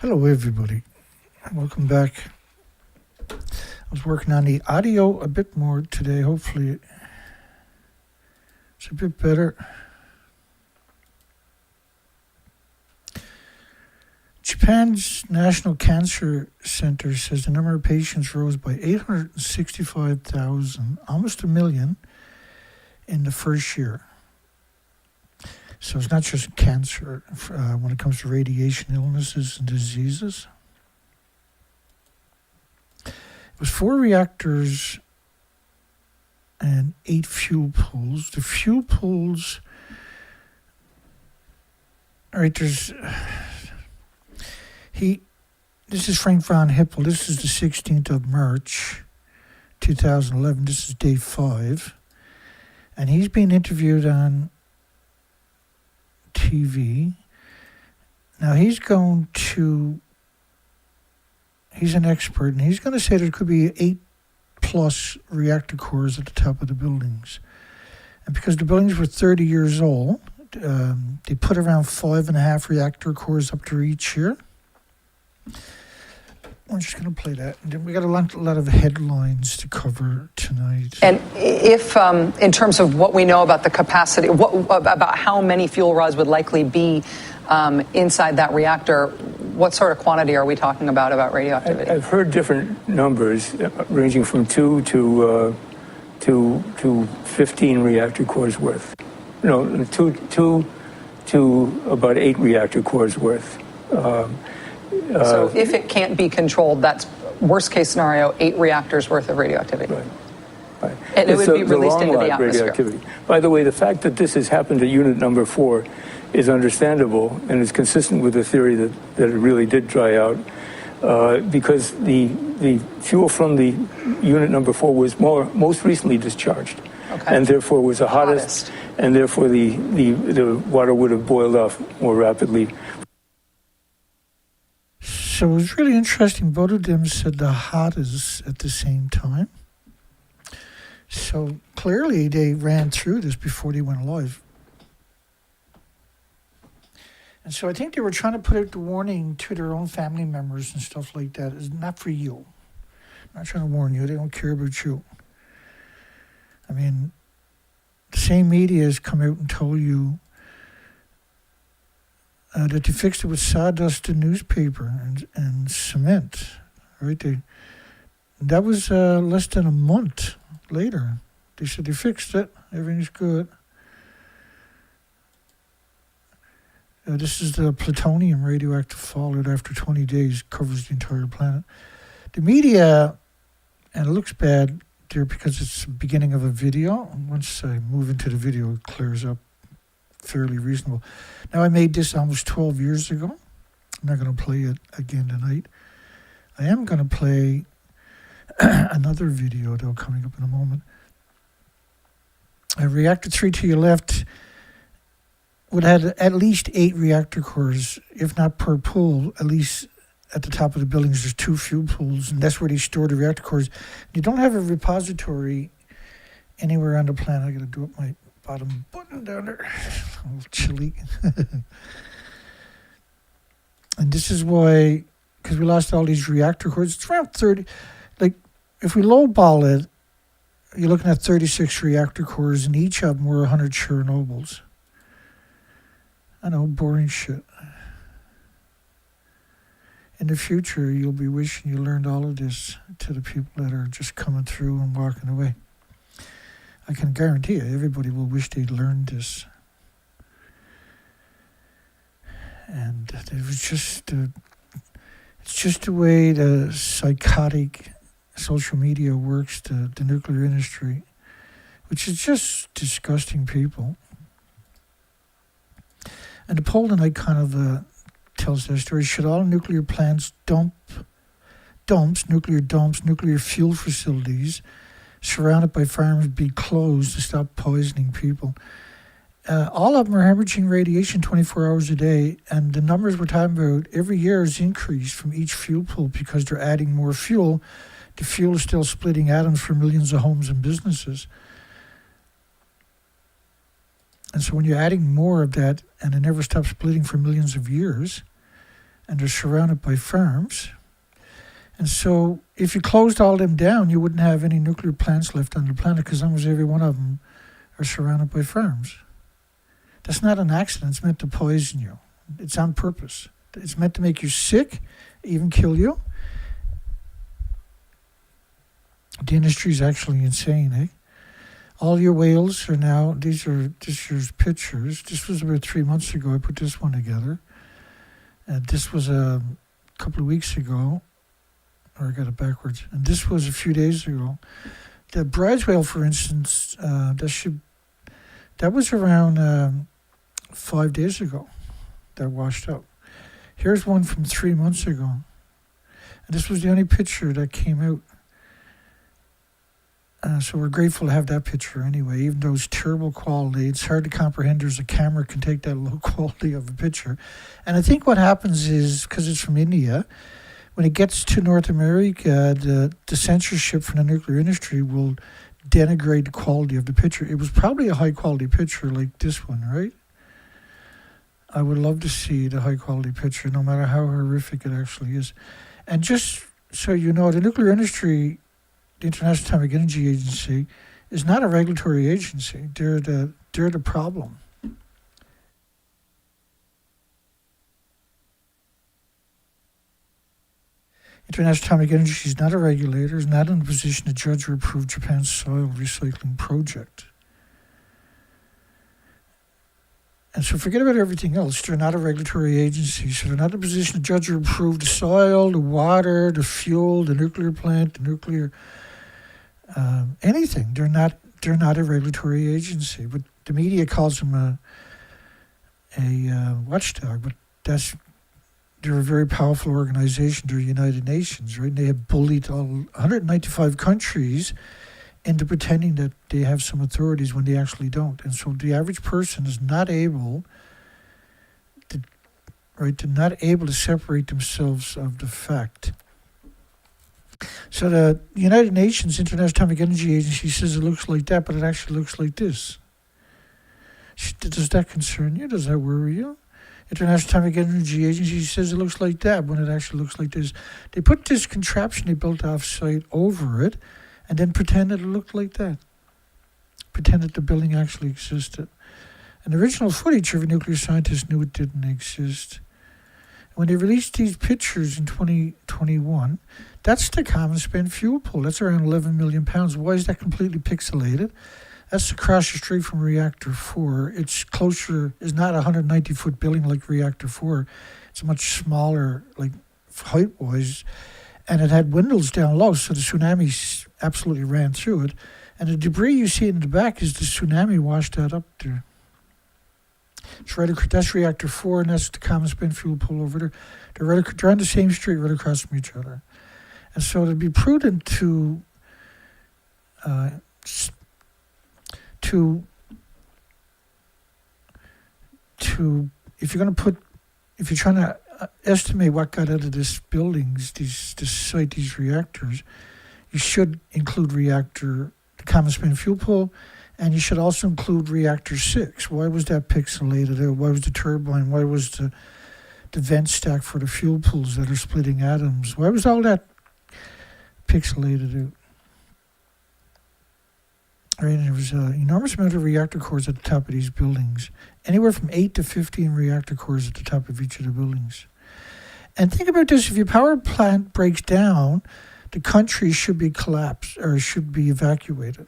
Hello, everybody. Welcome back. I was working on the audio a bit more today. Hopefully, it's a bit better. Japan's National Cancer Center says the number of patients rose by 865,000, almost a million, in the first year. So it's not just cancer when it comes to radiation illnesses and diseases. It was 4 reactors and 8 fuel pools. The fuel pools, all right, this is Frank von Hippel. This is the 16th of March, 2011. This is day 5. And he's being interviewed on TV. Now he's an expert, and he's going to say there could be 8+ reactor cores at the top of the buildings. And because the buildings were 30 years old, they put around 5.5 reactor cores up to each year. I'm just going to play that. And then we got a lot of headlines to cover tonight. And if, in terms of what we know about the capacity, about how many fuel rods would likely be inside that reactor, what sort of quantity are we talking about radioactivity? I've heard different numbers ranging from 2 to 15 reactor cores worth. No, 2 to about 8 reactor cores worth. So if it can't be controlled, that's worst case scenario, 8 reactors worth of radioactivity. Right. And it would be released into the atmosphere. Radioactivity. By the way, the fact that this has happened at unit number 4 is understandable and is consistent with the theory that it really did dry out because the fuel from the unit number 4 was most recently discharged. Okay. And therefore was the hottest. And therefore the water would have boiled off more rapidly. So it was really interesting. Both of them said the hottest at the same time. So clearly they ran through this before they went live. And so I think they were trying to put out the warning to their own family members and stuff like that. It's not for you. I'm not trying to warn you. They don't care about you. I mean, the same media has come out and told you that they fixed it with sawdust and newspaper and cement, right? That was less than a month later. They said they fixed it. Everything's good. This is the plutonium radioactive fallout after 20 days covers the entire planet. The media, and it looks bad there because it's the beginning of a video. Once I move into the video, it clears up. Fairly reasonable. Now, I made this almost 12 years ago. I'm not going to play it again tonight. I am going to play another video, though, coming up in a moment. Reactor 3 to your left would have at least 8 reactor cores, if not per pool, at least at the top of the buildings. There's 2 fuel pools, and that's where they store the reactor cores. You don't have a repository anywhere on the planet. I got to do up my bottom button down there. A little chilly. And this is why, because we lost all these reactor cores, it's around 30. Like, if we lowball it, you're looking at 36 reactor cores, and each of them were 100 Chernobyls. I know, boring shit. In the future, you'll be wishing you learned all of this to the people that are just coming through and walking away. I can guarantee you, everybody will wish they'd learned this. And it was just, it's just the way the psychotic social media works, the nuclear industry, which is just disgusting people. And the poll tonight kind of tells their story. Should all nuclear plants, nuclear fuel facilities surrounded by farms be closed to stop poisoning people? All of them are hemorrhaging radiation 24 hours a day, and the numbers we're talking about every year is increased from each fuel pool because they're adding more fuel. The fuel is still splitting atoms for millions of homes and businesses. And so when you're adding more of that, and it never stops splitting for millions of years, and they're surrounded by farms. And so if you closed all them down, you wouldn't have any nuclear plants left on the planet because almost every one of them are surrounded by farms. That's not an accident. It's meant to poison you. It's on purpose. It's meant to make you sick, even kill you. The industry is actually insane, eh? All your whales are now, these are this year's pictures. This was about 3 months ago. I put this one together. This was a couple of weeks ago, or I got it backwards. And this was a few days ago. The bride's whale, for instance, that was around 5 days ago that washed up. Here's one from 3 months ago. And this was the only picture that came out. So we're grateful to have that picture anyway, even though it's terrible quality. It's hard to comprehend there's a camera can take that low quality of a picture. And I think what happens is, because it's from India, when it gets to North America, the censorship from the nuclear industry will denigrate the quality of the picture. It was probably a high quality picture like this one, right? I would love to see the high quality picture, no matter how horrific it actually is. And just so you know, the nuclear industry, the International Atomic Energy Agency, is not a regulatory agency. They're the problem. International Atomic Energy is not a regulator, is not in a position to judge or approve Japan's soil recycling project. And so forget about everything else. They're not a regulatory agency, so they're not in a position to judge or approve the soil, the water, the fuel, the nuclear plant, the nuclear anything. They're not a regulatory agency. But the media calls them a watchdog, but they're a very powerful organization. They're United Nations, right? They have bullied all 195 countries into pretending that they have some authorities when they actually don't. And so the average person is not able to separate themselves of the fact. So the United Nations International Atomic Energy Agency says it looks like that, but it actually looks like this. Does that concern you? Does that worry you? International Atomic Energy Agency says it looks like that when it actually looks like this. They put this contraption they built off-site over it and then pretended it looked like that. Pretended the building actually existed. And the original footage of a nuclear scientist knew it didn't exist. When they released these pictures in 2021, that's the common spent fuel pool. That's around 11 million pounds. Why is that completely pixelated? That's across the street from Reactor 4. It's closer, it's not a 190-foot building like Reactor 4. It's much smaller, like height-wise. And it had windows down low, so the tsunami absolutely ran through it. And the debris you see in the back is the tsunami washed that up there. It's right across, that's Reactor 4, and that's the common spent fuel pool over there. They're on the same street, right across from each other. And so it'd be prudent to if you're trying to estimate what got out of these buildings, this site, these reactors, you should include the common spent fuel pool, and you should also include Reactor 6. Why was that pixelated out? Why was the turbine? Why was the vent stack for the fuel pools that are splitting atoms? Why was all that pixelated out? Right, and there was an enormous amount of reactor cores at the top of these buildings. Anywhere from 8 to 15 reactor cores at the top of each of the buildings. And think about this, if your power plant breaks down, the country should be collapsed or should be evacuated.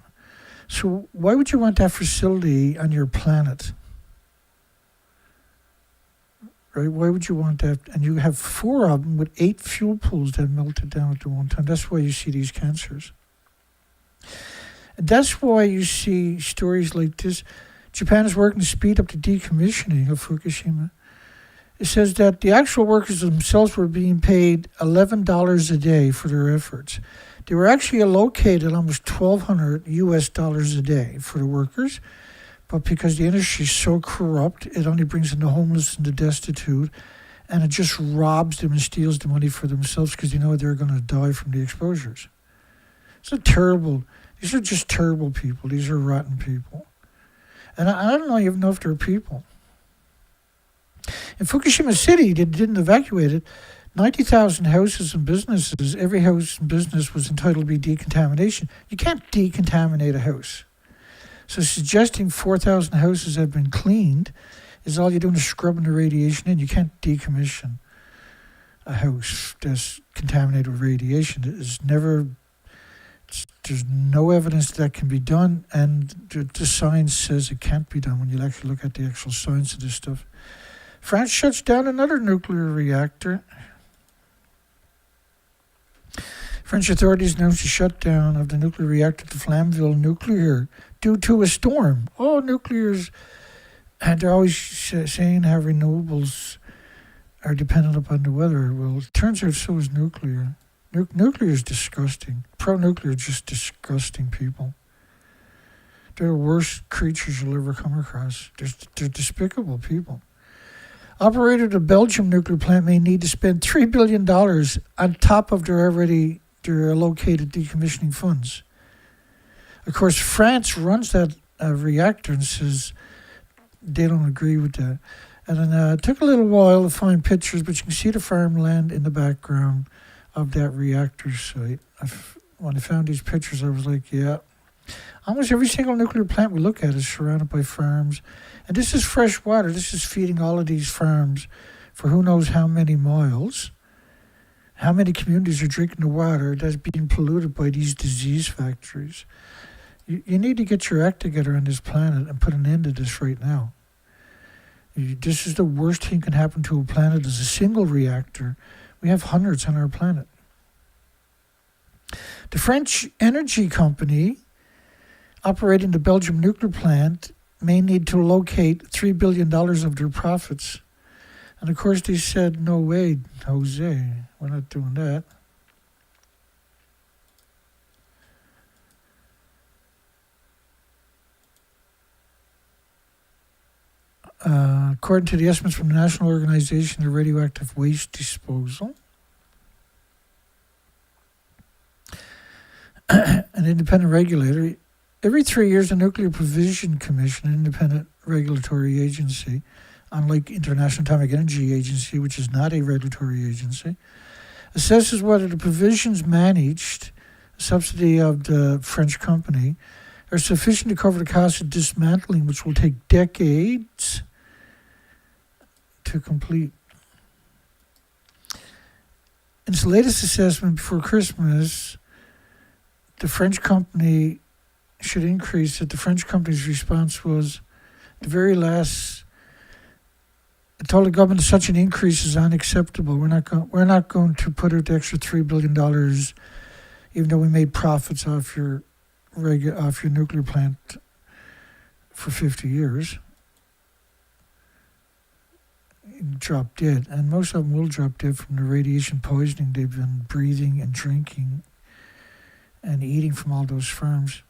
So why would you want that facility on your planet? Right? Why would you want that? And you have 4 of them with 8 fuel pools that melted down at the one time. That's why you see these cancers. And that's why you see stories like this. Japan is working to speed up the decommissioning of Fukushima. It says that the actual workers themselves were being paid $11 a day for their efforts. They were actually allocated almost $1,200 a day for the workers, but because the industry is so corrupt, it only brings in the homeless and the destitute, and it just robs them and steals the money for themselves because they know they're going to die from the exposures. These are just terrible people. These are rotten people. And I don't even know if they're people. In Fukushima City, they didn't evacuate it. 90,000 houses and businesses, every house and business was entitled to be decontamination. You can't decontaminate a house. So suggesting 4,000 houses have been cleaned is all you're doing is scrubbing the radiation in. You can't decommission a house that's contaminated with radiation. There's no evidence that can be done, and the science says it can't be done when you actually look at the actual science of this stuff. France shuts down another nuclear reactor. French authorities announced a shutdown of the nuclear reactor to Flamanville nuclear due to a storm. Oh, nuclear's, and they're always saying how renewables are dependent upon the weather. Well, it turns out so is nuclear. Nuclear is disgusting. Pro-nuclear are just disgusting people. They're the worst creatures you'll ever come across. They're despicable people. Operator of the Belgian nuclear plant may need to spend $3 billion on top of their allocated decommissioning funds. Of course, France runs that reactor and says they don't agree with that. And then it took a little while to find pictures, but you can see the farmland in the background of that reactor site. When I found these pictures, I was like, yeah. Almost every single nuclear plant we look at is surrounded by farms. And this is fresh water. This is feeding all of these farms for who knows how many miles. How many communities are drinking the water that's being polluted by these disease factories? You need to get your act together on this planet and put an end to this right now. This is the worst thing can happen to a planet is a single reactor. We have hundreds on our planet. The French energy company operating the Belgian nuclear plant may need to locate $3 billion of their profits. And of course they said, no way, Jose, we're not doing that. According to the estimates from the National Organization of Radioactive Waste Disposal, an independent regulator, every 3 years the Nuclear Provision Commission, an independent regulatory agency, unlike International Atomic Energy Agency, which is not a regulatory agency, assesses whether the provisions managed, subsidy of the French company, are sufficient to cover the cost of dismantling, which will take decades to complete. In its latest assessment before Christmas, the French company should increase it. The French company's response was, the very last, it told the government such an increase is unacceptable. We're not going to put out the extra $3 billion, even though we made profits off your nuclear plant for 50 years. Drop dead, and most of them will drop dead from the radiation poisoning they've been breathing and drinking and eating from all those farms.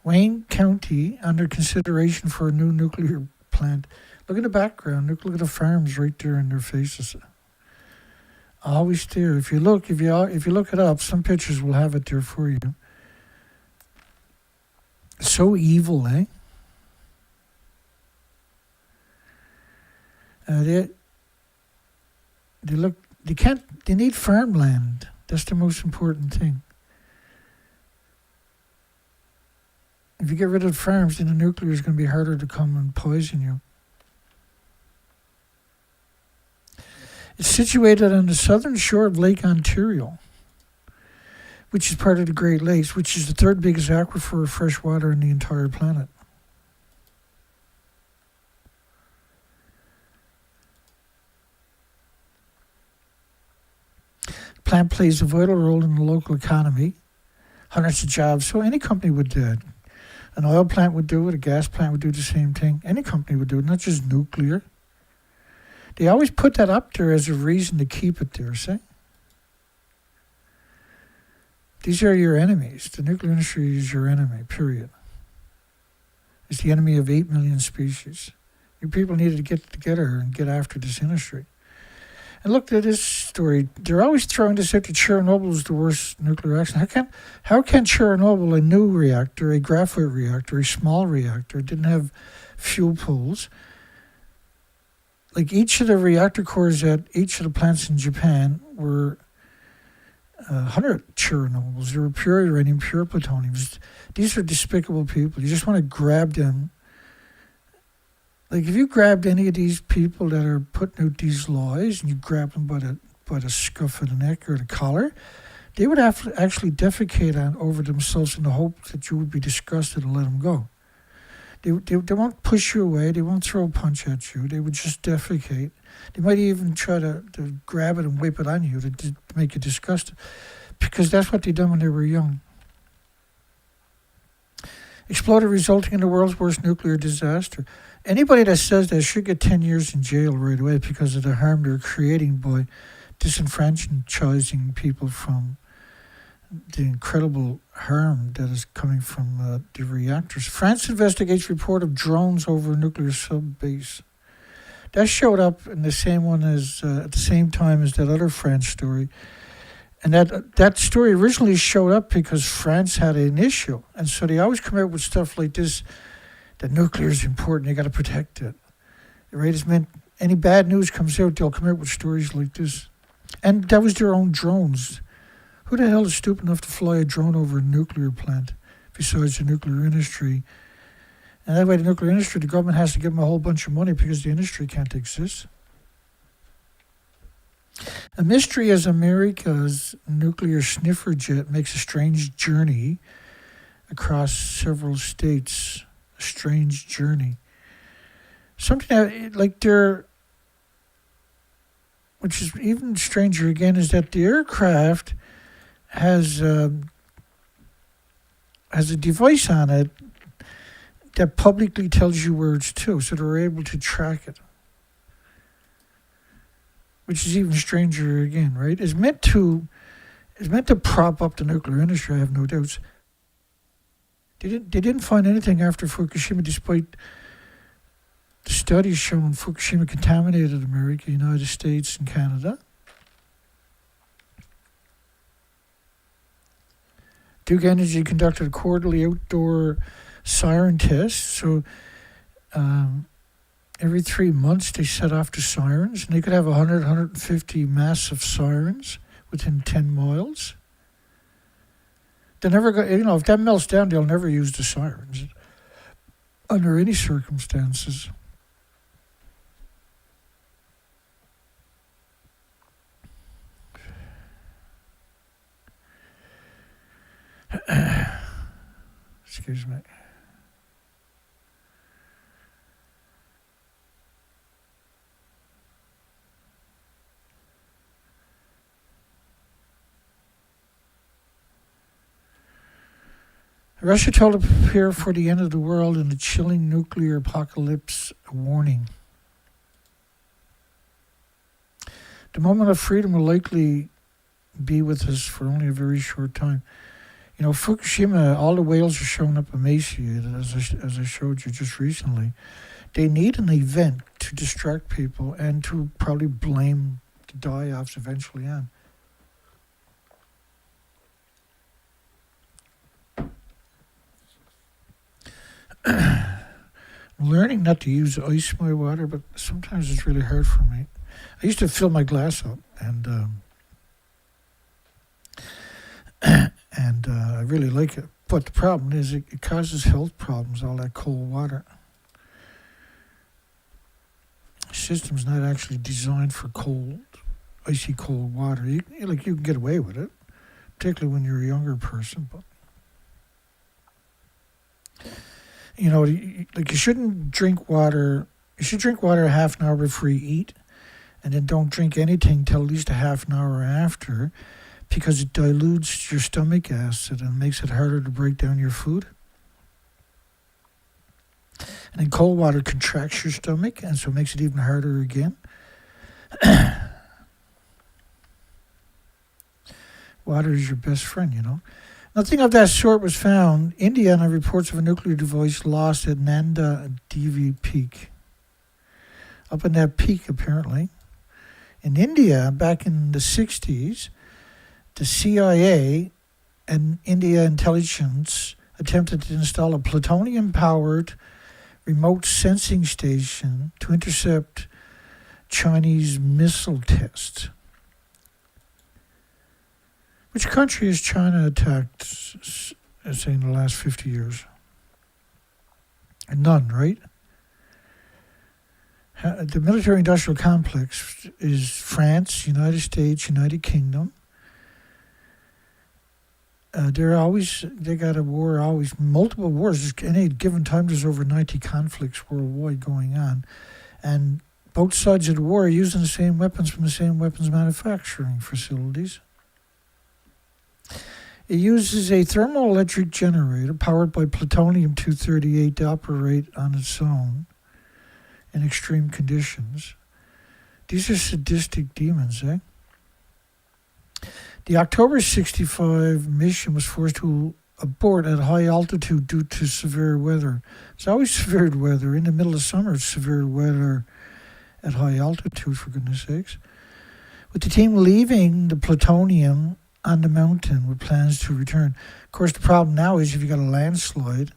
Wayne County under consideration for a new nuclear plant. Look at the background. Look at the farms right there in their faces. Always there. If you look it up, some pictures will have it there for you. So evil, eh? They need farmland. That's the most important thing. If you get rid of the farms, then the nuclear is going to be harder to come and poison you. It's situated on the southern shore of Lake Ontario, which is part of the Great Lakes, which is the third biggest aquifer of fresh water on the entire planet. The plant plays a vital role in the local economy, hundreds of jobs, so any company would do it. An oil plant would do it, a gas plant would do the same thing. Any company would do it, not just nuclear. They always put that up there as a reason to keep it there, see? These are your enemies. The nuclear industry is your enemy, period. It's the enemy of 8 million species. You people needed to get together and get after this industry. And look at this story. They're always throwing this out that Chernobyl is the worst nuclear accident. How can Chernobyl, a new reactor, a graphite reactor, a small reactor, didn't have fuel pools? Like each of the reactor cores at each of the plants in Japan were 100 Chernobyls. They were pure uranium, pure plutonium. These are despicable people. You just want to grab them. Like if you grabbed any of these people that are putting out these laws and you grab them by the scuff of the neck or the collar, they would have to actually defecate over themselves in the hope that you would be disgusted and let them go. They won't push you away. They won't throw a punch at you. They would just defecate. They might even try to grab it and wipe it on you to make you disgusted, because that's what they done when they were young. Exploded, resulting in the world's worst nuclear disaster. Anybody that says that should get 10 years in jail right away because of the harm they're creating by disenfranchising people from the incredible harm that is coming from the reactors. France investigates report of drones over nuclear sub-base. That showed up in the same one as at the same time as that other France story. And that story originally showed up because France had an issue. And so they always come out with stuff like this, that nuclear is important, you got to protect it. Right? It's meant any bad news comes out, they'll come out with stories like this. And that was their own drones. Who the hell is stupid enough to fly a drone over a nuclear plant besides the nuclear industry? And that way the nuclear industry, the government has to give them a whole bunch of money because the industry can't exist. A mystery as America's nuclear sniffer jet makes a strange journey across several states. A strange journey. Something like which is even stranger again, is that the aircraft has a device on it that publicly tells you where it's to, so they're able to track it. Which is even stranger again, right? It's meant to prop up the nuclear industry, I have no doubts. They didn't find anything after Fukushima, despite the studies showing Fukushima contaminated America, United States, and Canada. Duke Energy conducted a quarterly outdoor siren test. So every 3 months they set off the sirens, and they could have 100, 150 massive sirens within 10 miles. They never got, if that melts down, they'll never use the sirens under any circumstances. Excuse me. Russia told to prepare for the end of the world and a chilling nuclear apocalypse warning. The moment of freedom will likely be with us for only a very short time. Fukushima, all the whales are showing up emaciated, as I showed you just recently. They need an event to distract people and to probably blame the die-offs eventually on. I'm learning not to use ice in my water, but sometimes it's really hard for me. I used to fill my glass up, and I really like it. But the problem is it causes health problems, all that cold water. The system's not actually designed for cold, icy cold water. You can get away with it, particularly when you're a younger person, but you shouldn't drink water. You should drink water a half an hour before you eat, and then don't drink anything till at least a half an hour after, because it dilutes your stomach acid and makes it harder to break down your food. And then cold water contracts your stomach, and so it makes it even harder again. Water is your best friend, Nothing of that sort was found. Indiana reports of a nuclear device lost at Nanda Devi Peak. Up in that peak, apparently, In India, back in the 60s, the CIA and India intelligence attempted to install a plutonium-powered remote sensing station to intercept Chinese missile tests. Which country has China attacked, say, in the last 50 years? None, right? The military-industrial complex is France, United States, United Kingdom. They got a war, always multiple wars. At any given time, there's over 90 conflicts worldwide going on, and both sides of the war are using the same weapons from the same weapons manufacturing facilities. It uses a thermoelectric generator powered by plutonium-238 to operate on its own in extreme conditions. These are sadistic demons, eh? The October 65 mission was forced to abort at high altitude due to severe weather. It's always severe weather. In the middle of summer, it's severe weather at high altitude, for goodness sakes. With the team leaving the plutonium on the mountain with plans to return. Of course, the problem now is if you got a landslide,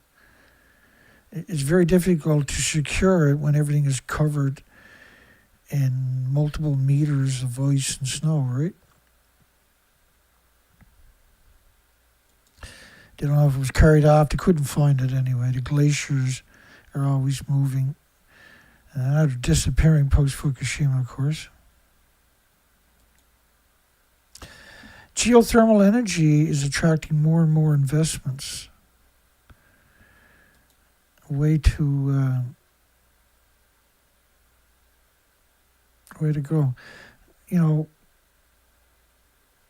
it's very difficult to secure it when everything is covered in multiple meters of ice and snow, right? They don't know if it was carried off. They couldn't find it anyway. The glaciers are always moving. They're disappearing post-Fukushima, of course. Geothermal energy is attracting more and more investments. Way to go. You know,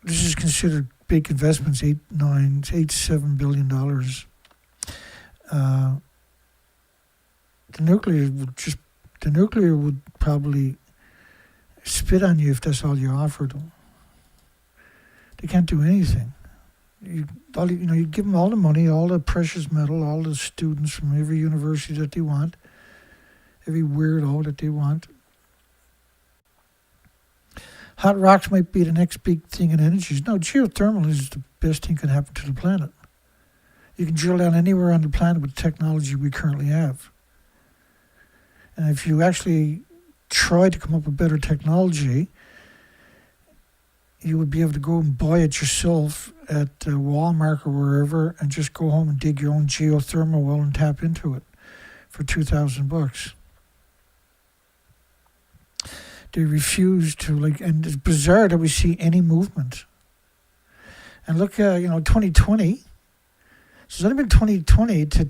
this is considered big investments, $7 billion. The nuclear would probably spit on you if that's all you offered them. They can't do anything. You give them all the money, all the precious metal, all the students from every university that they want, every weirdo that they want. Hot rocks might be the next big thing in energy. No, geothermal is the best thing that can happen to the planet. You can drill down anywhere on the planet with the technology we currently have. And if you actually try to come up with better technology, you would be able to go and buy it yourself at Walmart or wherever and just go home and dig your own geothermal well and tap into it for $2,000. They refuse to, and it's bizarre that we see any movement. And look, 2020. So it's only been 2020 to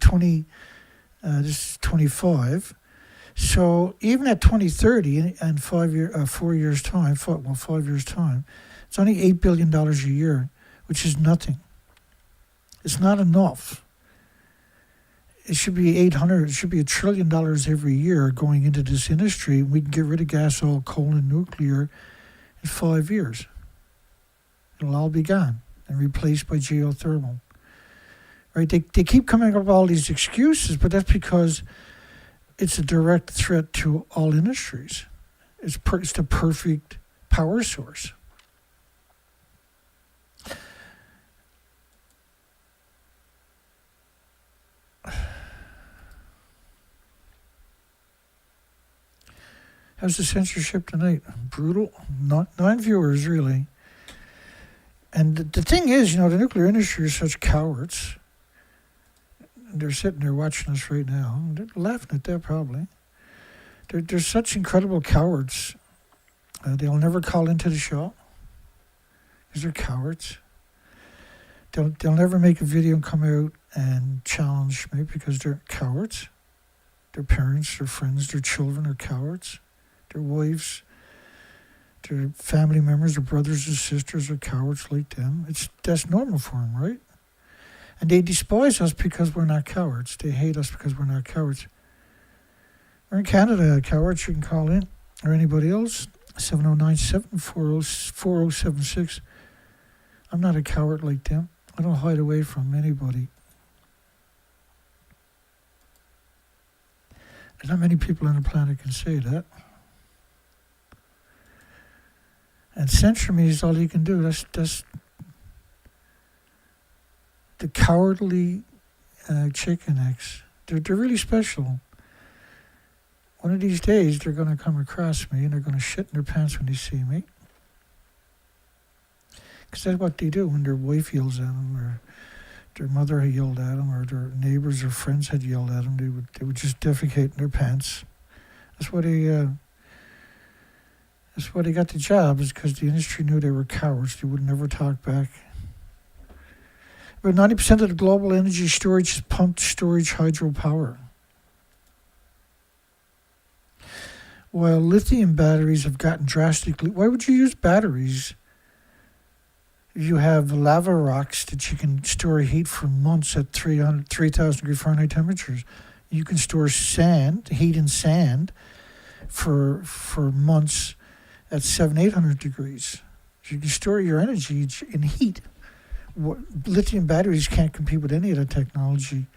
this is 25. So even at 2030 and 4 years time, 5 years time, it's only $8 billion a year, which is nothing. It's not enough. It should be $1 trillion every year going into this industry. We can get rid of gas, oil, coal, and nuclear in 5 years. It'll all be gone and replaced by geothermal. Right? They keep coming up with all these excuses, but that's because it's a direct threat to all industries. It's the perfect power source. How's the censorship tonight? Brutal. 9 viewers, really. And the thing is, the nuclear industry is such cowards. They're sitting there watching us right now. They're laughing at that, probably. They're such incredible cowards. They'll never call into the show because they're cowards. They'll never make a video and come out and challenge me because they're cowards. Their parents, their friends, their children are cowards. Their wives, their family members, their brothers and sisters are cowards like them. That's normal for them, right? And they despise us because we're not cowards. They hate us because we're not cowards. We're in Canada, cowards. You can call in, or anybody else, 7097-4076. I'm not a coward like them. I don't hide away from anybody. There's not many people on the planet can say that. And centromere is all you can do. That's the cowardly chicken eggs. They're really special. One of these days, they're going to come across me and they're going to shit in their pants when they see me. Because that's what they do when their wife yells at them, or their mother had yelled at them, or their neighbors or friends had yelled at them. They would just defecate in their pants. That's why they got the job, is because the industry knew they were cowards. They would never talk back. About 90% of the global energy storage is pumped storage hydropower. While lithium batteries have gotten drastically... Why would you use batteries if you have lava rocks that you can store heat for months at 3,000 degree Fahrenheit temperatures? You can store sand, heat and sand, for months at 800 degrees. So you can store your energy in heat. Lithium batteries can't compete with any of that technology.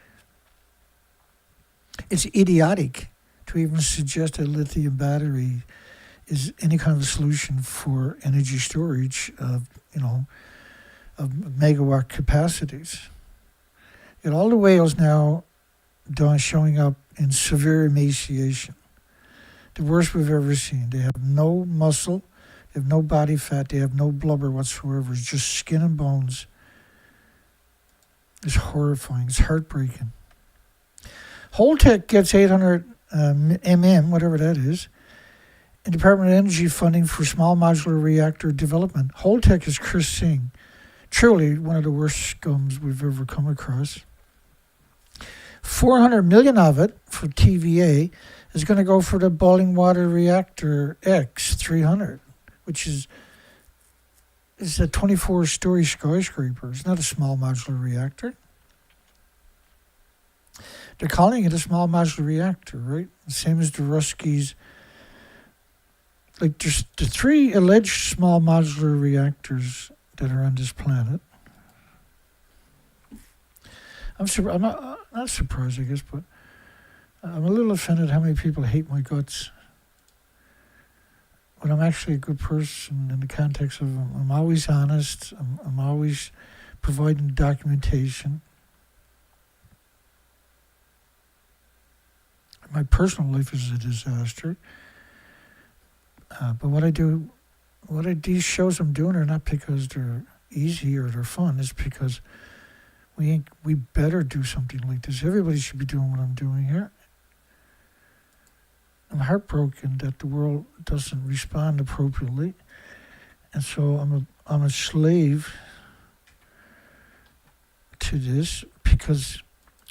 It's idiotic to even suggest that a lithium battery is any kind of a solution for energy storage of megawatt capacities. Yet all the whales now showing up in severe emaciation. The worst we've ever seen. They have no muscle, they have no body fat, they have no blubber whatsoever. It's just skin and bones. It's horrifying. It's heartbreaking. Holtec gets 800 whatever that is, in Department of Energy funding for small modular reactor development. Holtec is Chris Singh, truly one of the worst scums we've ever come across. 400 million of it for TVA is going to go for the boiling water reactor X300, which is a 24-story skyscraper. It's not a small modular reactor. They're calling it a small modular reactor, right? The same as the Ruskies. Like, there's the 3 alleged small modular reactors that are on this planet. I'm not surprised, I guess, but I'm a little offended how many people hate my guts. But I'm actually a good person in the context of I'm always honest. I'm always providing documentation. My personal life is a disaster. But these shows I'm doing are not because they're easy or they're fun. It's because we better do something like this. Everybody should be doing what I'm doing here. I'm heartbroken that the world doesn't respond appropriately, and so I'm a slave to this because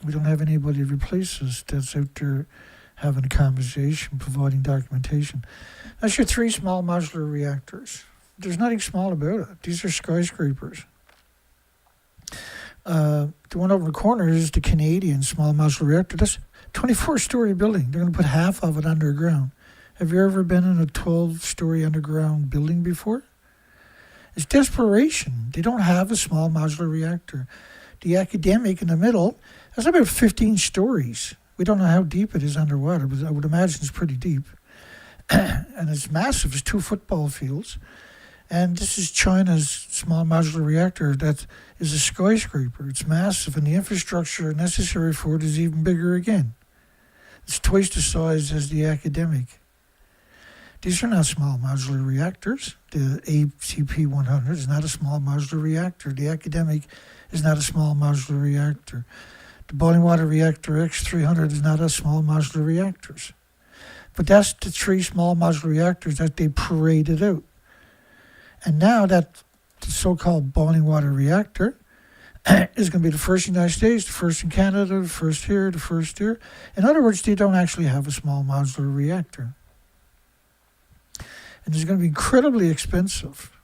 we don't have anybody to replace us that's out there having a conversation, providing documentation. That's your 3 small modular reactors. There's nothing small about it. These are skyscrapers. The one over in the corner is the Canadian small modular reactor. That's a 24-story building. They're going to put half of it underground. Have you ever been in a 12-story underground building before? It's desperation. They don't have a small modular reactor. The academic in the middle, that's about 15 stories. We don't know how deep it is underwater, but I would imagine it's pretty deep. And it's massive. It's 2 football fields. And this is China's small modular reactor that is a skyscraper. It's massive, and the infrastructure necessary for it is even bigger again. It's twice the size as the academic. These are not small modular reactors. The ACP-100 is not a small modular reactor. The academic is not a small modular reactor. The boiling water reactor X300 is not a small modular reactors. But that's the 3 small modular reactors that they paraded out. And now that the so-called boiling water reactor is going to be the first in the United States, the first in Canada, the first here, the first here. In other words, they don't actually have a small modular reactor. And it's going to be incredibly expensive.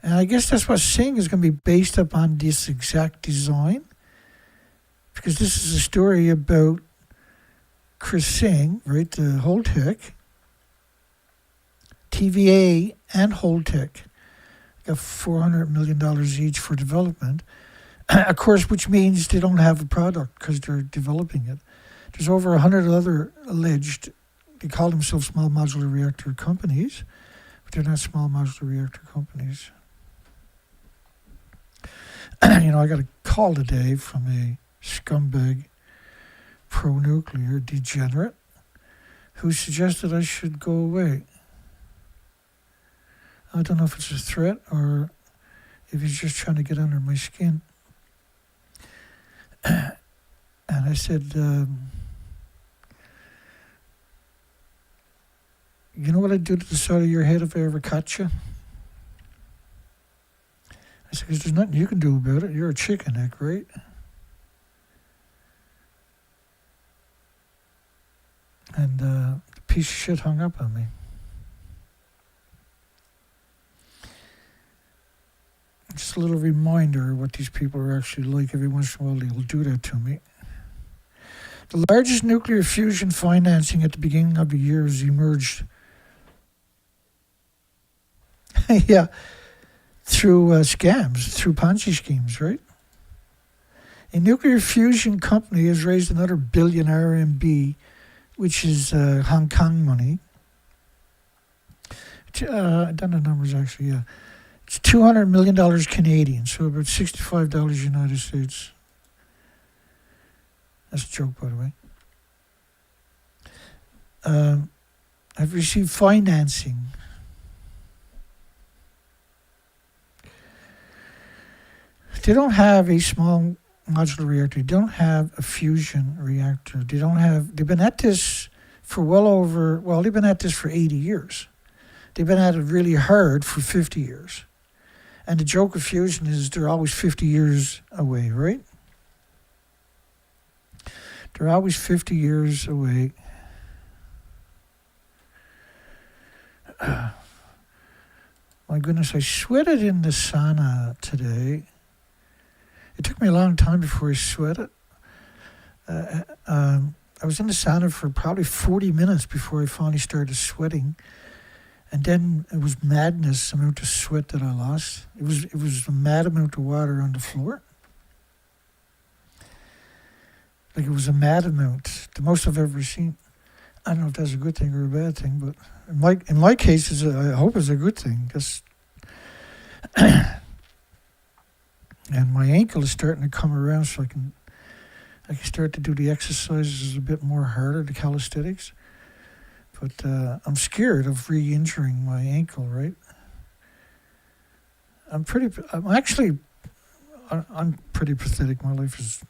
And I guess that's what Singh is going to be based upon this exact design. Because this is a story about Chris Singh, right, the Holtec, TVA and Holtec got $400 million each for development. Of course, which means they don't have a product because they're developing it. There's over 100 other alleged, they call themselves small modular reactor companies, But they're not small modular reactor companies. I got a call today from a scumbag pro-nuclear degenerate who suggested I should go away. I don't know if it's a threat or if he's just trying to get under my skin. And I said, you know what I'd do to the side of your head if I ever caught you? I said, because there's nothing you can do about it. You're a chicken neck, right? And the piece of shit hung up on me. Just a little reminder of what these people are actually like. Every once in a while, they'll do that to me. The largest nuclear fusion financing at the beginning of the year has emerged. Yeah. Through scams, through Ponzi schemes, right? A nuclear fusion company has raised another $1 billion RMB, which is Hong Kong money. I don't know the numbers actually, yeah. It's $200 million Canadian, so about $65 United States. That's a joke, by the way. I've received financing. They don't have a small modular reactor. They don't have a fusion reactor. They've been at this for they've been at this for 80 years. They've been at it really hard for 50 years. And the joke of fusion is they're always 50 years away, right? They're always 50 years away. My goodness, I sweated in the sauna today. It took me a long time before I sweated. I was in the sauna for probably 40 minutes before I finally started sweating. And then it was madness, the amount of sweat that I lost. It was a mad amount of water on the floor. Like it was a mad amount, the most I've ever seen. I don't know if that's a good thing or a bad thing, but in my case, I hope it's a good thing. And my ankle is starting to come around, so I can start to do the exercises a bit more harder, the calisthenics. But I'm scared of re-injuring my ankle, right? I'm pretty pathetic. My life is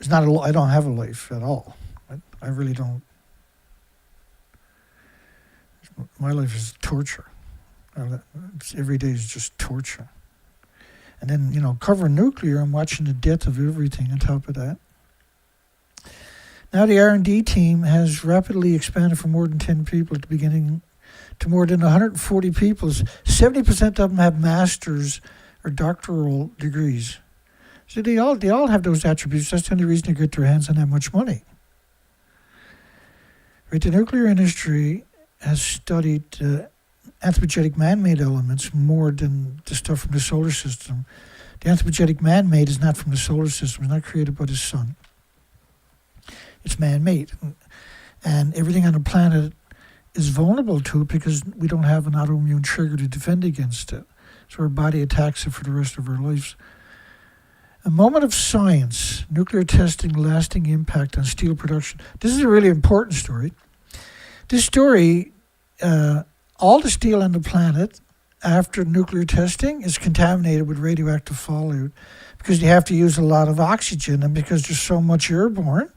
not. I don't have a life at all. I really don't. My life is torture. Every day is just torture. And then, covering nuclear, I'm watching the death of everything on top of that. Now the R&D team has rapidly expanded from more than 10 people at the beginning to more than 140 people. 70% of them have master's or doctoral degrees. So they all have those attributes. That's the only reason they get their hands on that much money. Right, the nuclear industry has studied anthropogenic man-made elements more than the stuff from the solar system. The anthropogenic man-made is not from the solar system. It's not created by the sun. It's man-made. And everything on the planet is vulnerable to it because we don't have an autoimmune trigger to defend against it. So our body attacks it for the rest of our lives. A moment of science, nuclear testing, lasting impact on steel production. This is a really important story. This story, all the steel on the planet after nuclear testing is contaminated with radioactive fallout because they have to use a lot of oxygen and because there's so much airborne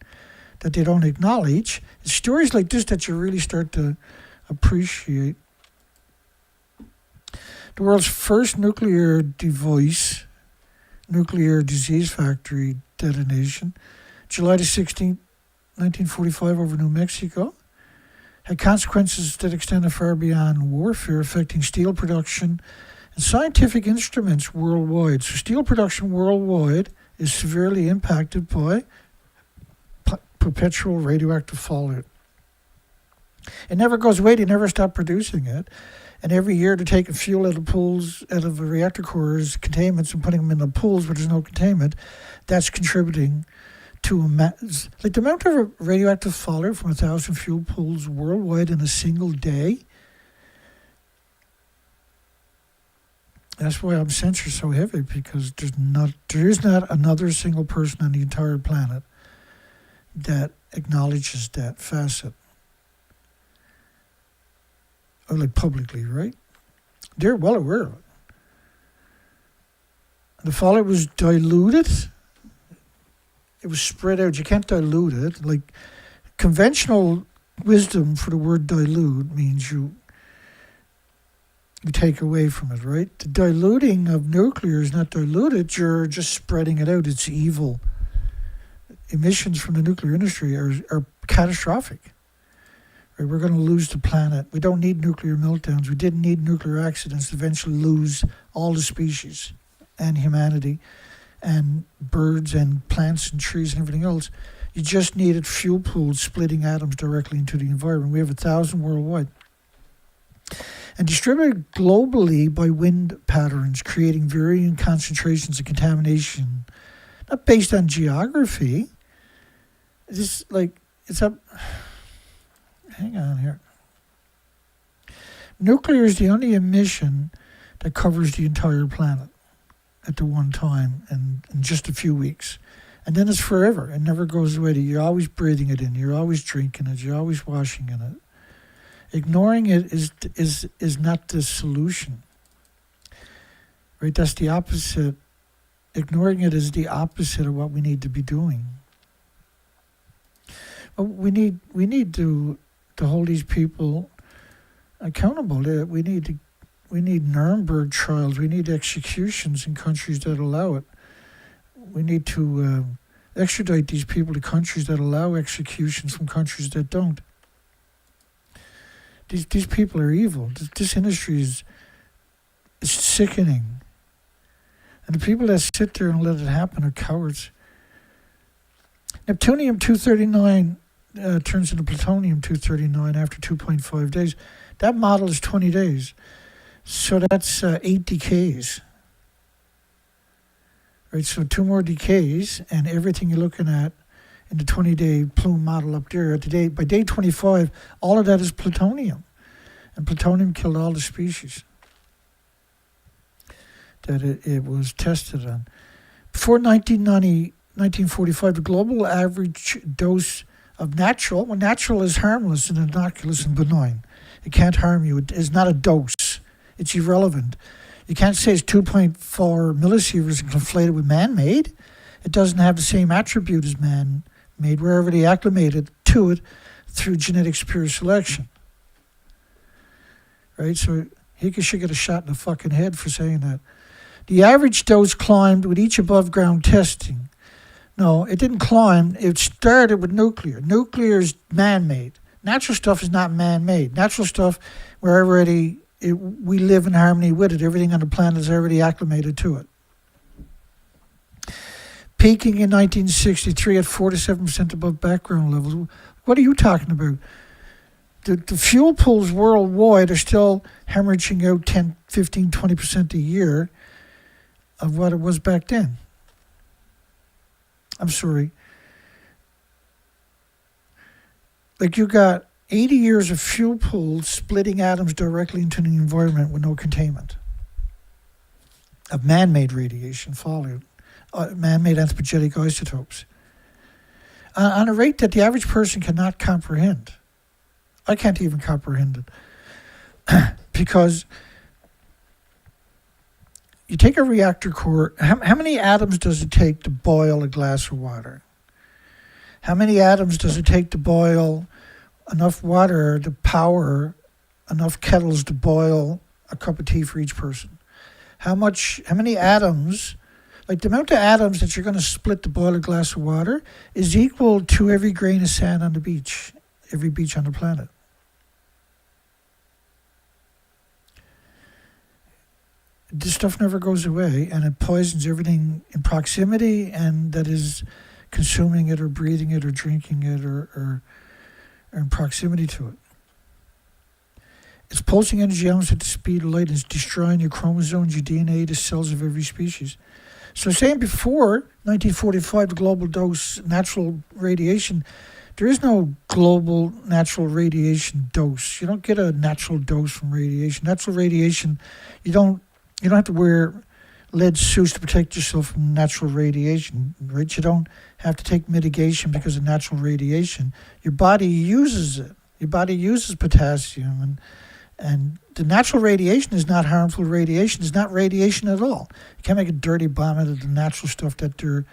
that they don't acknowledge. It's stories like this that you really start to appreciate. The world's first nuclear device, nuclear disease factory detonation, July the 16th, 1945 over New Mexico, had consequences that extended far beyond warfare, affecting steel production and scientific instruments worldwide. So steel production worldwide is severely impacted by perpetual radioactive fallout. It never goes away. They never stop producing it. And every year they're taking fuel out of pools, out of the reactor cores, containments, and putting them in the pools where there's no containment. That's contributing like the amount of radioactive fallout from 1,000 fuel pools worldwide in a single day. That's why I'm censored so heavy, because there is not another single person on the entire planet that acknowledges that facet. Or like publicly, right? They're well aware of it. The fallout was diluted. It was spread out. You can't dilute it. Like, conventional wisdom for the word dilute means you take away from it, right? The diluting of nuclear is not diluted. You're just spreading it out. It's evil. Emissions from the nuclear industry are catastrophic. Right? We're going to lose the planet. We don't need nuclear meltdowns. We didn't need nuclear accidents to eventually lose all the species and humanity and birds and plants and trees and everything else. You just needed fuel pools splitting atoms directly into the environment. We have 1,000 worldwide. And distributed globally by wind patterns, creating varying concentrations of contamination, not based on geography. It's like, it's up. Hang on here. Nuclear is the only emission that covers the entire planet at the one time and in just a few weeks. And then it's forever. It never goes away. You're always breathing it in. You're always drinking it. You're always washing in it. Ignoring it is not the solution. Right? That's the opposite. Ignoring it is the opposite of what we need to be doing. But we need to hold these people accountable. We need Nuremberg trials. We need executions in countries that allow it. We need to extradite these people to countries that allow executions from countries that don't. These people are evil. This industry is sickening. And the people that sit there and let it happen are cowards. Neptunium-239 turns into plutonium-239 after 2.5 days. That model is 20 days. So that's 8 decays. Right, so 2 more decays, and everything you're looking at in the 20-day plume model up there, by day 25, all of that is plutonium. And plutonium killed all the species that it was tested on. Before 1945, the global average dose of natural is harmless and innocuous and benign. It can't harm you. It is not a dose. It's irrelevant. You can't say it's 2.4 millisieverts and conflate it with man-made. It doesn't have the same attribute as man-made. We're already acclimated to it through genetics pure selection. Right? So he should get a shot in the fucking head for saying that. The average dose climbed with each above-ground testing. No, it didn't climb. It started with nuclear. Nuclear is man-made. Natural stuff is not man-made. Natural stuff, we live in harmony with it. Everything on the planet is already acclimated to it. Peaking in 1963 at 47% above background levels. What are you talking about? The fuel pools worldwide are still hemorrhaging out 10, 15, 20% a year of what it was back then. I'm sorry. Like, you got 80 years of fuel pools splitting atoms directly into the environment with no containment of man-made radiation fallout, man-made anthropogenic isotopes, on a rate that the average person cannot comprehend. I can't even comprehend it. Because you take a reactor core, how many atoms does it take to boil a glass of water? How many atoms does it take to boil enough water to power enough kettles to boil a cup of tea for each person? How many atoms, like the amount of atoms that you're going to split to boil a glass of water is equal to every grain of sand on the beach, every beach on the planet. This stuff never goes away, and it poisons everything in proximity and that is consuming it or breathing it or drinking it or in proximity to it. It's pulsing energy almost at the speed of light and it's destroying your chromosomes, your DNA, the cells of every species. So saying before 1945, the global dose natural radiation, there is no global natural radiation dose. You don't get a natural dose from radiation. Natural radiation, you don't have to wear lead suits to protect yourself from natural radiation, right? You don't have to take mitigation because of natural radiation. Your body uses it. Your body uses potassium, and the natural radiation is not harmful radiation. It's not radiation at all. You can't make a dirty bomb out of the natural stuff that they're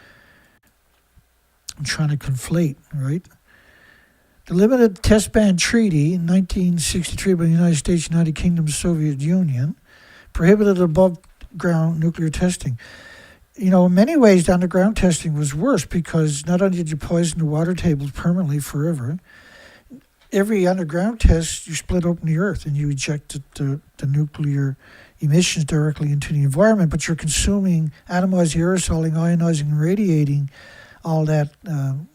trying to conflate, right? The Limited Test Ban Treaty in 1963 by the United States, United Kingdom, and Soviet Union prohibited above-ground nuclear testing. You know, in many ways, the underground testing was worse because not only did you poison the water tables permanently forever, every underground test, you split open the earth and you ejected the nuclear emissions directly into the environment, but you're consuming, atomizing, aerosoling, ionizing, and radiating all that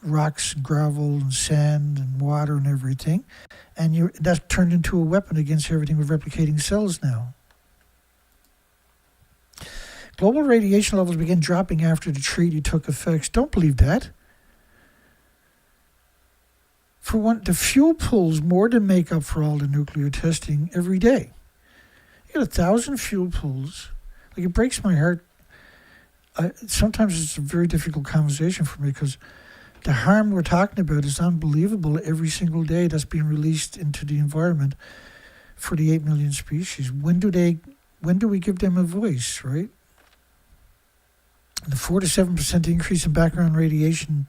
rocks, and gravel, and sand, and water, and everything. And that's turned into a weapon against everything with replicating cells now. Global radiation levels began dropping after the treaty took effect. Don't believe that. For one, the fuel pools more than make up for all the nuclear testing every day. You get 1,000 fuel pools. Like, it breaks my heart. Sometimes it's a very difficult conversation for me because the harm we're talking about is unbelievable every single day that's being released into the environment for the 8 million species. When do we give them a voice, right? The 4 to 7% increase in background radiation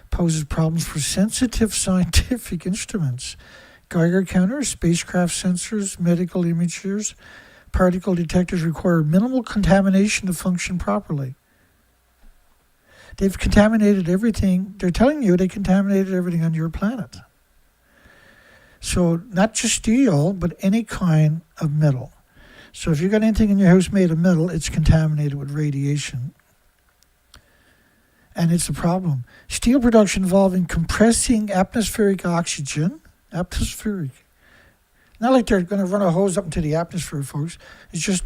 poses problems for sensitive scientific instruments. Geiger counters, spacecraft sensors, medical imagers, particle detectors require minimal contamination to function properly. They've contaminated everything. They're telling you they contaminated everything on your planet. So not just steel, but any kind of metal. So if you've got anything in your house made of metal, it's contaminated with radiation. And it's a problem. Steel production involving compressing atmospheric oxygen. Atmospheric. Not like they're going to run a hose up into the atmosphere, folks. It's just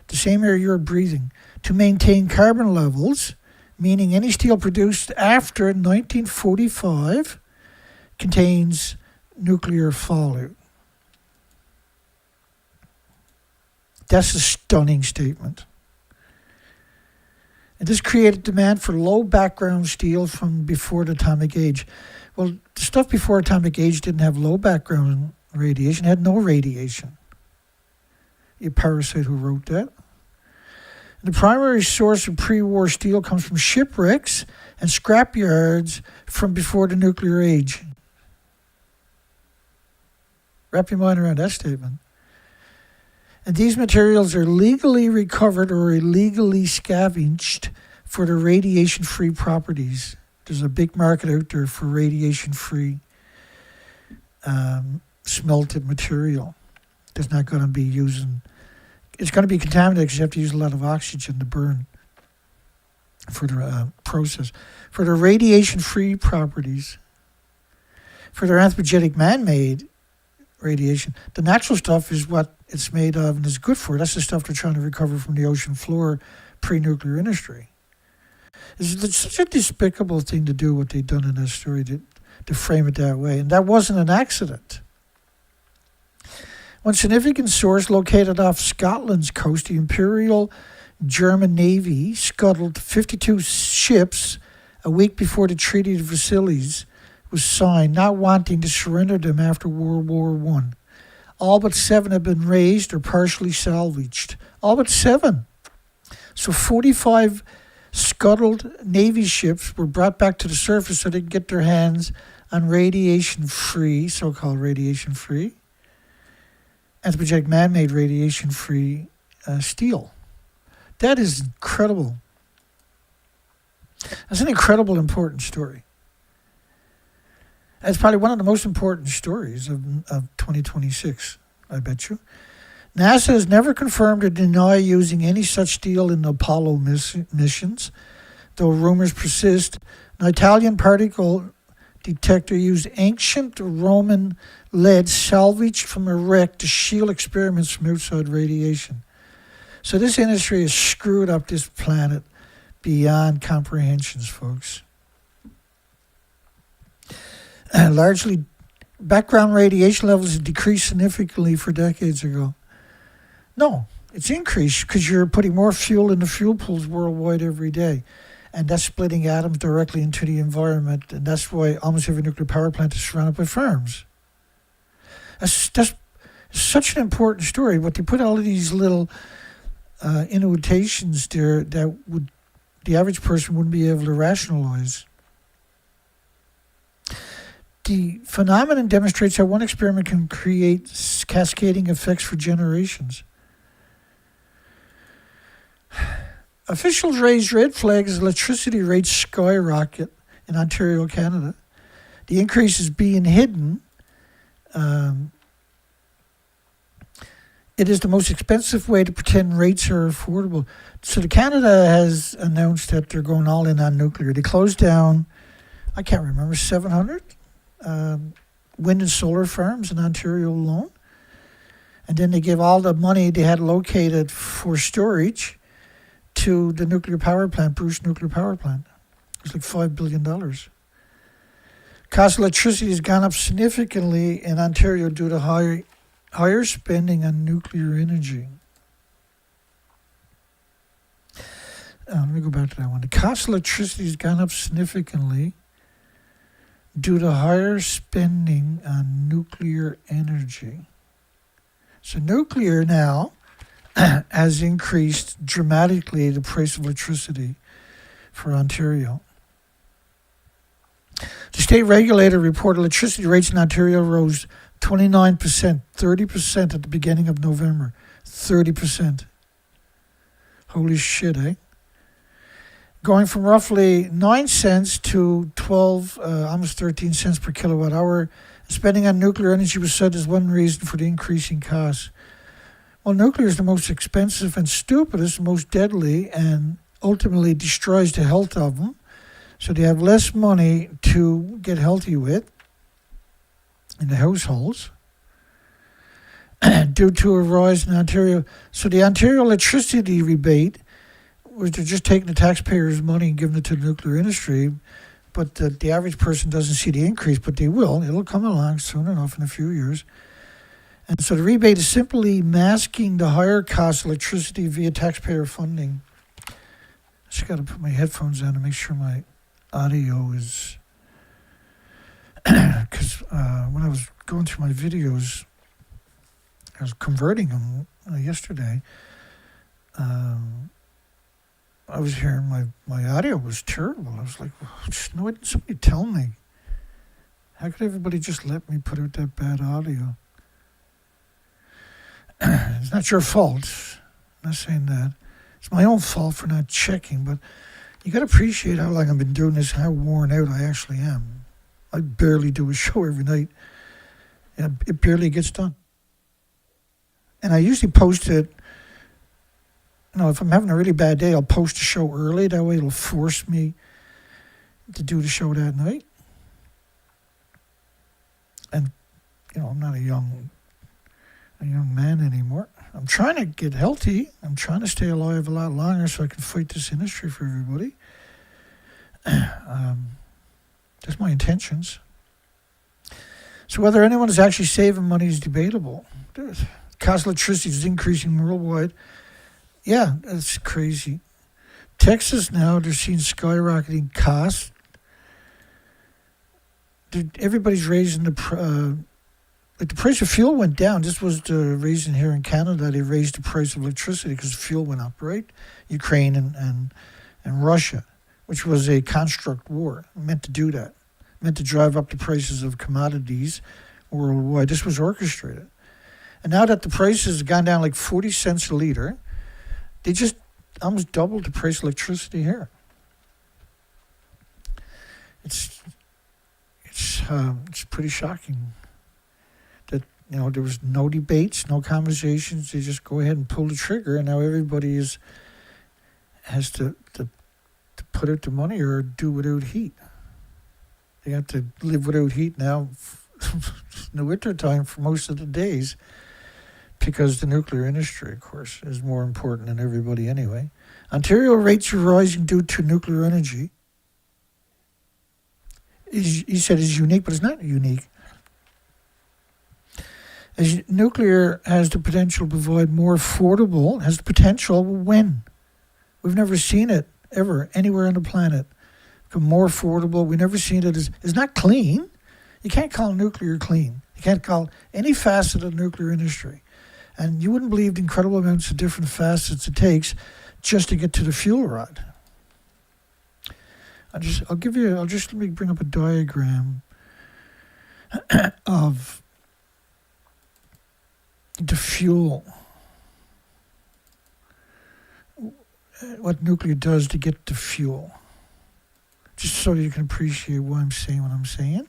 the same air you're breathing. To maintain carbon levels, meaning any steel produced after 1945 contains nuclear fallout. That's a stunning statement. And this created demand for low background steel from before the atomic age. Well, the stuff before atomic age didn't have low background radiation, it had no radiation. You parasite who wrote that. The primary source of pre-war steel comes from shipwrecks and scrapyards from before the nuclear age. Wrap your mind around that statement. And these materials are legally recovered or illegally scavenged for their radiation-free properties. There's a big market out there for radiation-free smelted material. That's not going to be using... It's going to be contaminated because you have to use a lot of oxygen to burn for the process. For the radiation-free properties, for their anthropogenic man-made radiation, the natural stuff is what it's made of and is good for. That's the stuff they're trying to recover from the ocean floor pre-nuclear industry. It's such a despicable thing to do what they've done in this story, to frame it that way. And that wasn't an accident. One significant source located off Scotland's coast, the Imperial German Navy scuttled 52 ships a week before the Treaty of Versailles was signed, not wanting to surrender them after World War I. All but 7 have been raised or partially salvaged. All but 7. So 45 scuttled Navy ships were brought back to the surface so they could get their hands on radiation-free, so-called radiation-free, anthropogenic man-made radiation-free steel. That is incredible. That's an incredible, important story. It's probably one of the most important stories of 2026, I bet you. NASA has never confirmed or denied using any such steel in the Apollo missions, though rumors persist. An Italian particle detector used ancient Roman lead salvaged from a wreck to shield experiments from outside radiation. So this industry has screwed up this planet beyond comprehensions, folks. Largely, background radiation levels have decreased significantly for decades ago. No, it's increased because you're putting more fuel in the fuel pools worldwide every day. And that's splitting atoms directly into the environment. And that's why almost every nuclear power plant is surrounded by farms. That's such an important story. But they put all of these little innovations there that the average person wouldn't be able to rationalize. The phenomenon demonstrates how one experiment can create cascading effects for generations. Officials raised red flags as electricity rates skyrocket in Ontario, Canada. The increase is being hidden. It is the most expensive way to pretend rates are affordable. So Canada has announced that they're going all in on nuclear. They closed down, I can't remember, 700 wind and solar farms in Ontario alone. And then they gave all the money they had located for storage to the nuclear power plant, Bruce Nuclear Power Plant. It was like $5 billion. Cost of electricity has gone up significantly in Ontario due to higher spending on nuclear energy. Let me go back to that one. The cost of electricity has gone up significantly due to higher spending on nuclear energy. So nuclear now has increased dramatically the price of electricity for Ontario. The state regulator reported electricity rates in Ontario rose 29%, 30% at the beginning of November. 30%. Holy shit, eh? Going from roughly 9 cents to 12, almost 13 cents per kilowatt hour. Spending on nuclear energy was cited as one reason for the increasing costs. Well, nuclear is the most expensive and stupidest, most deadly, and ultimately destroys the health of them. So they have less money to get healthy with in the households due to a rise in Ontario. So the Ontario electricity rebate was they're just taking the taxpayers' money and giving it to the nuclear industry, but the average person doesn't see the increase, but they will. It'll come along soon enough in a few years. And so the rebate is simply masking the higher cost of electricity via taxpayer funding. I just got to put my headphones on to make sure my audio is... Because when I was going through my videos, I was converting them yesterday. I was hearing my audio was terrible. I was like, no, why didn't somebody tell me? How could everybody just let me put out that bad audio? It's not your fault. I'm not saying that. It's my own fault for not checking, but you got to appreciate how long I've been doing this, how worn out I actually am. I barely do a show every night. And it barely gets done. And I usually post it, if I'm having a really bad day, I'll post the show early. That way it'll force me to do the show that night. And, I'm not a young man anymore. I'm trying to get healthy. I'm trying to stay alive a lot longer so I can fight this industry for everybody. That's my intentions. So whether anyone is actually saving money is debatable. The cost of electricity is increasing worldwide. Yeah, that's crazy. Texas now, they're seeing skyrocketing costs. Everybody's raising the price of fuel went down. This was the reason here in Canada they raised the price of electricity because fuel went up, right? Ukraine and Russia, which was a construct war, meant to do that, meant to drive up the prices of commodities worldwide. This was orchestrated. And now that the prices have gone down like 40 cents a liter, they just almost doubled the price of electricity here. It's pretty shocking that there was no debates, no conversations. They just go ahead and pull the trigger, and now everybody has to put out the money or do without heat. They have to live without heat now in the winter time for most of the days. Because the nuclear industry, of course, is more important than everybody anyway. Ontario rates are rising due to nuclear energy. He said is unique, but it's not unique. As nuclear has the potential to provide more affordable, has the potential when? We've never seen it ever anywhere on the planet. Become more affordable. We've never seen it. It's not clean. You can't call nuclear clean. You can't call any facet of the nuclear industry. And you wouldn't believe the incredible amounts of different facets it takes just to get to the fuel rod. Let me bring up a diagram of the fuel. What nuclear does to get the fuel. Just so you can appreciate why I'm saying what I'm saying.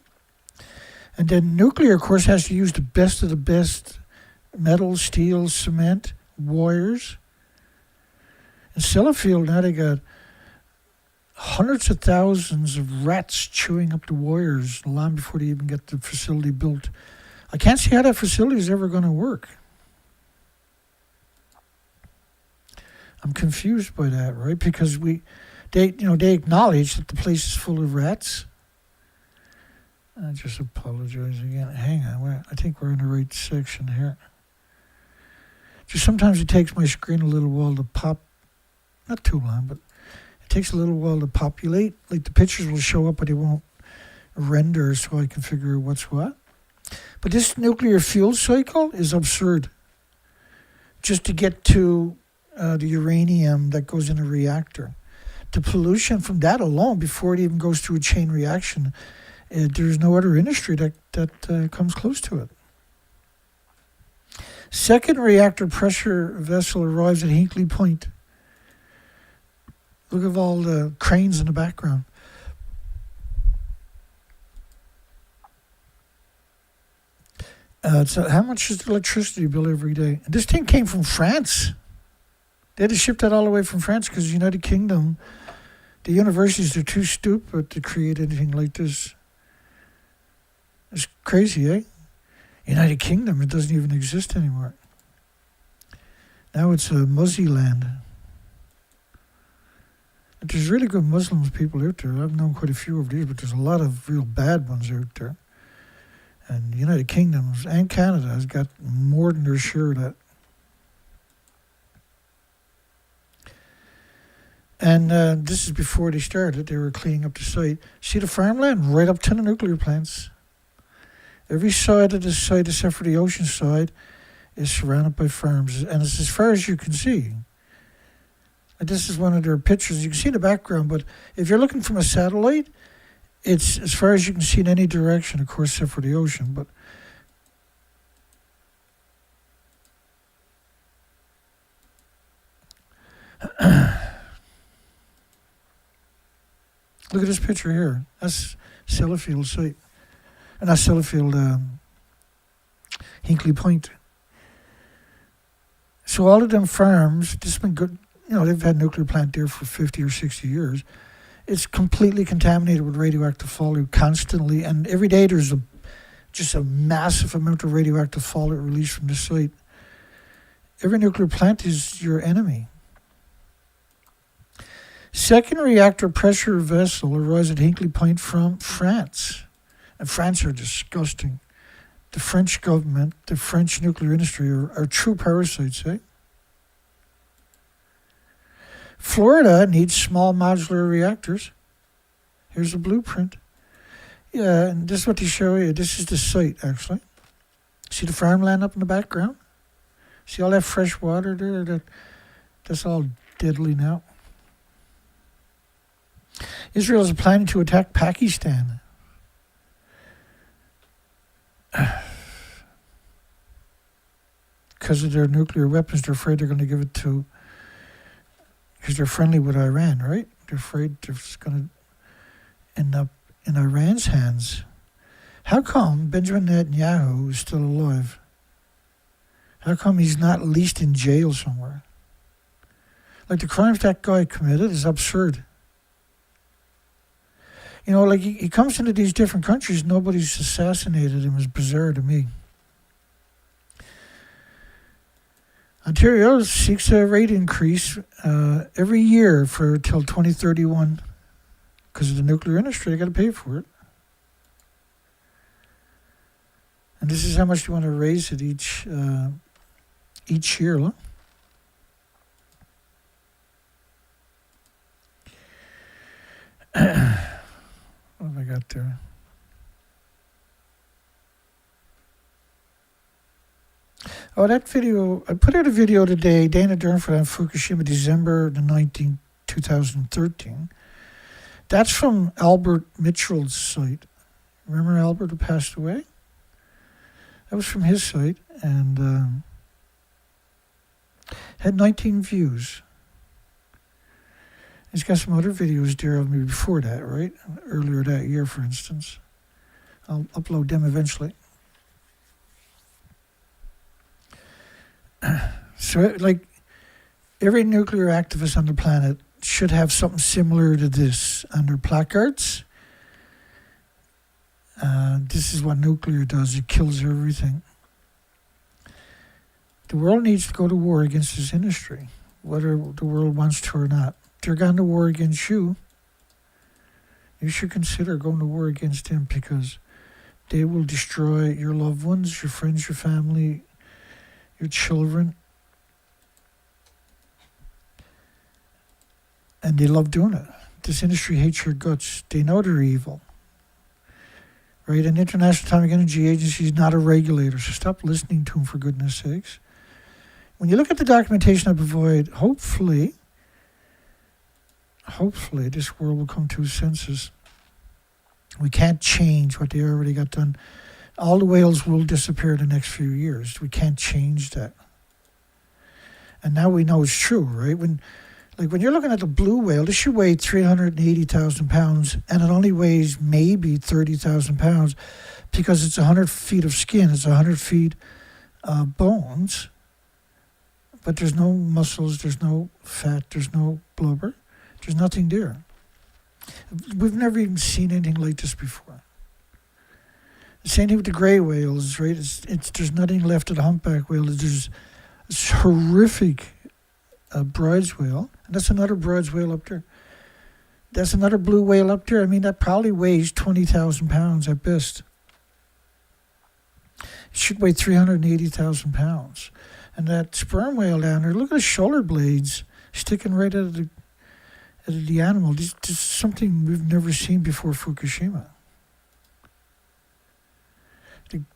And then nuclear, of course, has to use the best of the best metal, steel, cement, wires. In Sellafield, now they got hundreds of thousands of rats chewing up the wires long before they even get the facility built. I can't see how that facility is ever going to work. I'm confused by that, right? Because they acknowledge that the place is full of rats. I just apologize again. Hang on, I think we're in the right section here. Just sometimes it takes my screen a little while to pop. Not too long, but it takes a little while to populate. Like the pictures will show up, but they won't render, so I can figure out what's what. But this nuclear fuel cycle is absurd. Just to get to the uranium that goes in a reactor. The pollution from that alone, before it even goes through a chain reaction, there's no other industry that comes close to it. Second reactor pressure vessel arrives at Hinkley Point. Look at all the cranes in the background. So how much is the electricity bill every day? And this thing came from France. They had to ship that all the way from France because the United Kingdom, the universities are too stupid to create anything like this. It's crazy, eh? United Kingdom, it doesn't even exist anymore. Now it's a Muzzy land. But there's really good Muslim people out there. I've known quite a few of these, but there's a lot of real bad ones out there. And the United Kingdom and Canada has got more than their share of that. And this is before they started. They were cleaning up the site. See the farmland right up to the nuclear plants. Every side of the site, except for the ocean side, is surrounded by farms. And it's as far as you can see. And this is one of their pictures. You can see the background, but if you're looking from a satellite, it's as far as you can see in any direction, of course, except for the ocean. But look at this picture here. That's Sellafield site. And not Sellafield, Hinkley Point. So all of them farms, this has been good, they've had a nuclear plant there for 50 or 60 years. It's completely contaminated with radioactive fallout constantly, and every day there's just a massive amount of radioactive fallout released from the site. Every nuclear plant is your enemy. Second reactor pressure vessel arrives at Hinkley Point from France. And France are disgusting. The French government, the French nuclear industry are true parasites, eh? Florida needs small modular reactors. Here's a blueprint. Yeah, and this is what they show you. This is the site, actually. See the farmland up in the background? See all that fresh water there? That's all deadly now. Israel is planning to attack Pakistan. Because of their nuclear weapons, they're afraid they're going to give it to... Because they're friendly with Iran, right? They're afraid it's going to end up in Iran's hands. How come Benjamin Netanyahu is still alive? How come he's not at least in jail somewhere? Like the crimes that guy committed is absurd. Like he comes into these different countries, nobody's assassinated him. It's bizarre to me. Ontario seeks a rate increase every year for till 2031 because of the nuclear industry. They got to pay for it. And this is how much they want to raise it each year. Look. What have I got there? Oh, that video, I put out a video today, Dana Durnford on Fukushima, December the 19th, 2013. That's from Albert Mitchell's site. Remember Albert who passed away? That was from his site, and had 19 views. He's got some other videos there of me before that, right? Earlier that year, for instance. I'll upload them eventually. So, like, every nuclear activist on the planet should have something similar to this on their placards. This is what nuclear does. It kills everything. The world needs to go to war against this industry, whether the world wants to or not. They're going to war against you. You should consider going to war against them because they will destroy your loved ones, your friends, your family, your children. And they love doing it. This industry hates your guts. They know they're evil. Right? And the International Atomic Energy Agency is not a regulator, so stop listening to them for goodness sakes. When you look at the documentation I provide, hopefully this world will come to its senses. We can't change what they already got done. All the whales will disappear in the next few years. We can't change that. And now we know it's true, right? When you're looking at the blue whale, this should weigh 380,000 pounds, and it only weighs maybe 30,000 pounds because it's 100 feet of skin, it's 100 feet bones, but there's no muscles, there's no fat, there's no blubber, there's nothing there. We've never even seen anything like this before. The same thing with the gray whales, right? There's nothing left of the humpback whale. There's this horrific bronze whale, and that's another bronze whale up there. That's another blue whale up there. I mean, that probably weighs 20,000 pounds at best. It should weigh 380,000 pounds. And that sperm whale down there, look at the shoulder blades sticking right out of the animal. This is something we've never seen before Fukushima.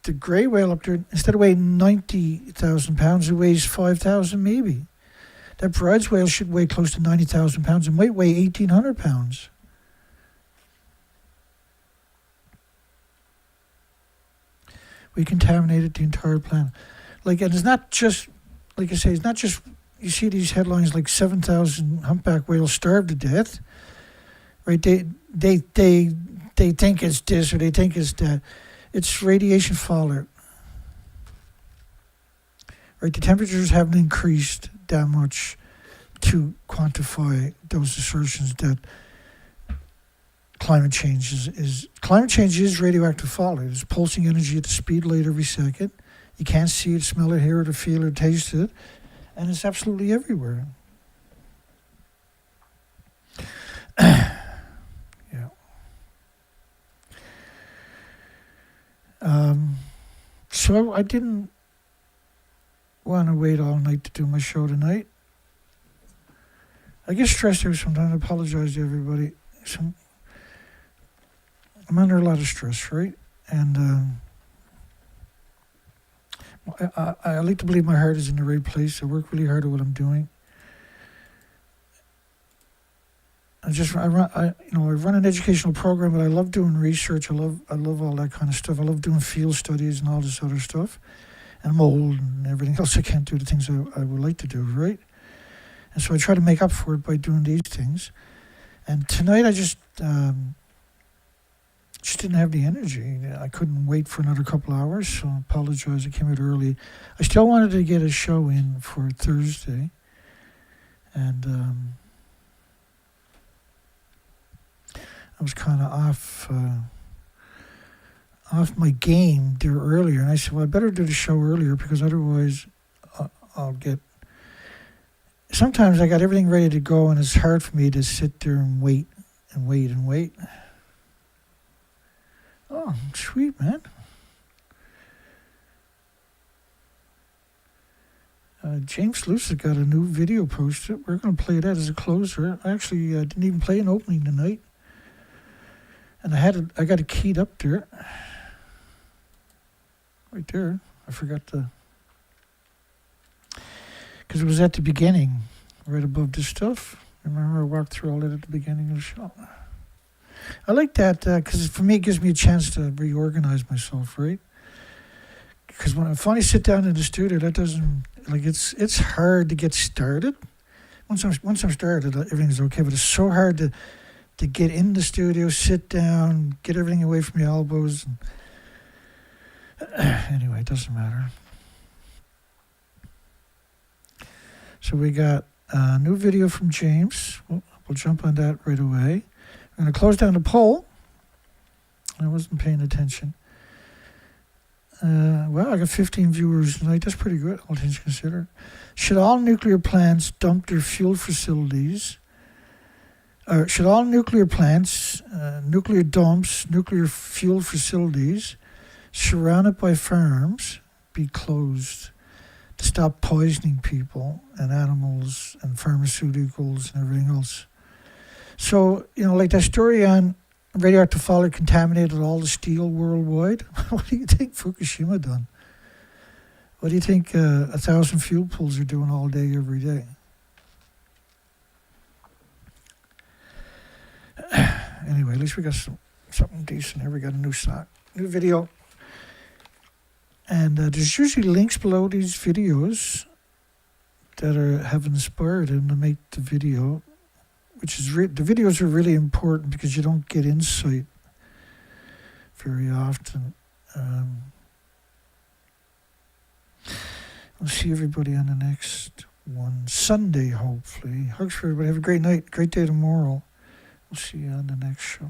The gray whale up there, instead of weighing 90,000 pounds, it weighs 5,000 maybe. That bronze whale should weigh close to 90,000 pounds and might weigh 1,800 pounds. We contaminated the entire planet. And it's not just, like I say, it's not just, you see these headlines like 7,000 humpback whales starved to death, right? They think it's this or they think it's that. It's radiation fallout. Right, the temperatures haven't increased that much to quantify those assertions that climate change is radioactive fallout. It's pulsing energy at the speed of light every second. You can't see it, smell it, hear it, or feel it, or taste it, and it's absolutely everywhere. Yeah. So I didn't want to wait all night to do my show tonight. I get stressed out sometimes. I apologize to everybody. I'm under a lot of stress, right? And I like to believe my heart is in the right place. I work really hard at what I'm doing. I run an educational program, but I love doing research. I love all that kind of stuff. I love doing field studies and all this other stuff. And I'm old and everything else. I can't do the things I would like to do, right? And so I try to make up for it by doing these things. And tonight I just didn't have the energy. I couldn't wait for another couple hours, so I apologize. I came out early. I still wanted to get a show in for Thursday. And I was kind of off my game there earlier, and I said, well, I better do the show earlier because otherwise I'll get sometimes I got everything ready to go, and it's hard for me to sit there and wait and wait and wait. Oh, sweet, man. James Luce has got a new video posted. We're going to play that as a closer. I actually didn't even play an opening tonight. And I got it keyed up there. Right there. I forgot to... Because it was at the beginning, right above this stuff. Remember I walked through all that at the beginning of the show. I like that because for me it gives me a chance to reorganize myself, right? Because when I finally sit down in the studio, that doesn't... Like, it's hard to get started. Once I'm started, everything's okay. But it's so hard to get in the studio, sit down, get everything away from your elbows. Anyway, it doesn't matter. So we got a new video from James. We'll jump on that right away. I'm going to close down the poll. I wasn't paying attention. Well, I got 15 viewers tonight. That's pretty good, all things considered. Should all nuclear plants dump their fuel facilities? Or should all nuclear plants, nuclear dumps, nuclear fuel facilities surrounded by farms be closed to stop poisoning people and animals and pharmaceuticals and everything else? So, like that story on radioactive fallout contaminated all the steel worldwide. What do you think Fukushima done? What do you think 1,000 fuel pools are doing all day, every day? Anyway, at least we got something decent here. We got a new video. And there's usually links below these videos that have inspired him to make the video. Which is the videos are really important because you don't get insight very often. I'll see everybody on the next one Sunday, hopefully. Hugs for everybody. Have a great night, great day tomorrow. We'll see you on the next show.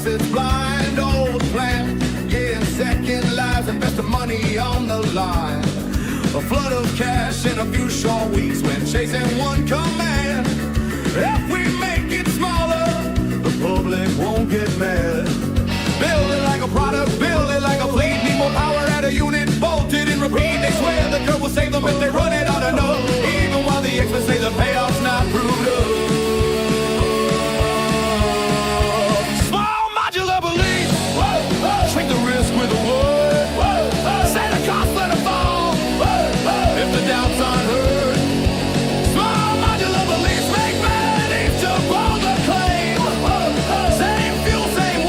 It's blind old plant, getting second lives, investing money on the line. A flood of cash in a few short weeks when chasing one command. If we make it smaller, the public won't get mad. Build it like a product, build it like a fleet. Need more power at a unit, bolted and repeat. They swear the curve will save them if they run it on a note. Even while the experts say the payoff's not proved up. Shrink the risk with a word. Say the cost, let it fall. If the doubt's unheard. Small modular beliefs make man each to bold the claim. Same fuel, same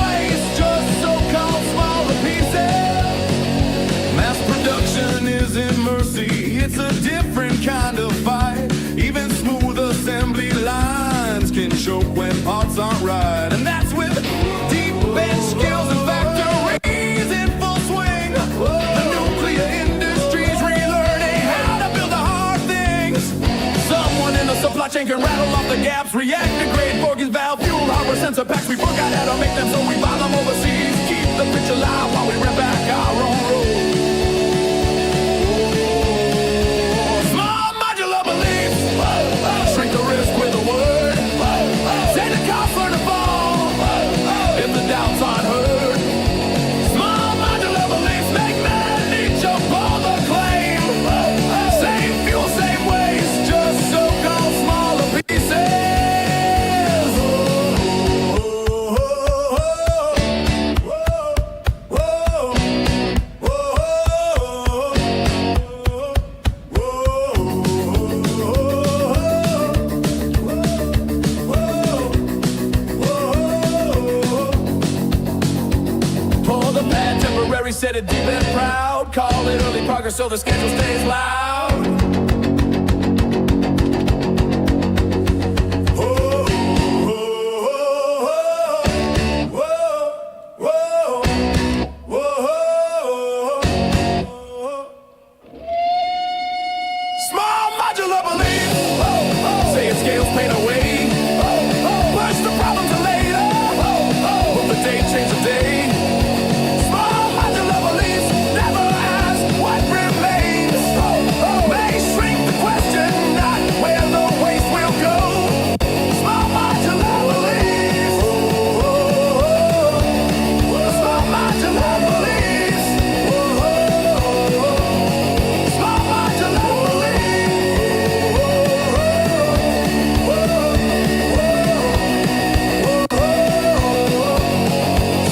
pad, temporary, set it deep and proud. Call it early progress so the schedule stays loud. Whoa, whoa, whoa, whoa, whoa. Small modular belief. Say it scales paint away. Push the problem to later. Move the date, change the day. Small modular beliefs never ask what remains. May shrink the question, not where the waste will go. Small modular beliefs. Small modular beliefs. Small modular beliefs.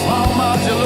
Small modular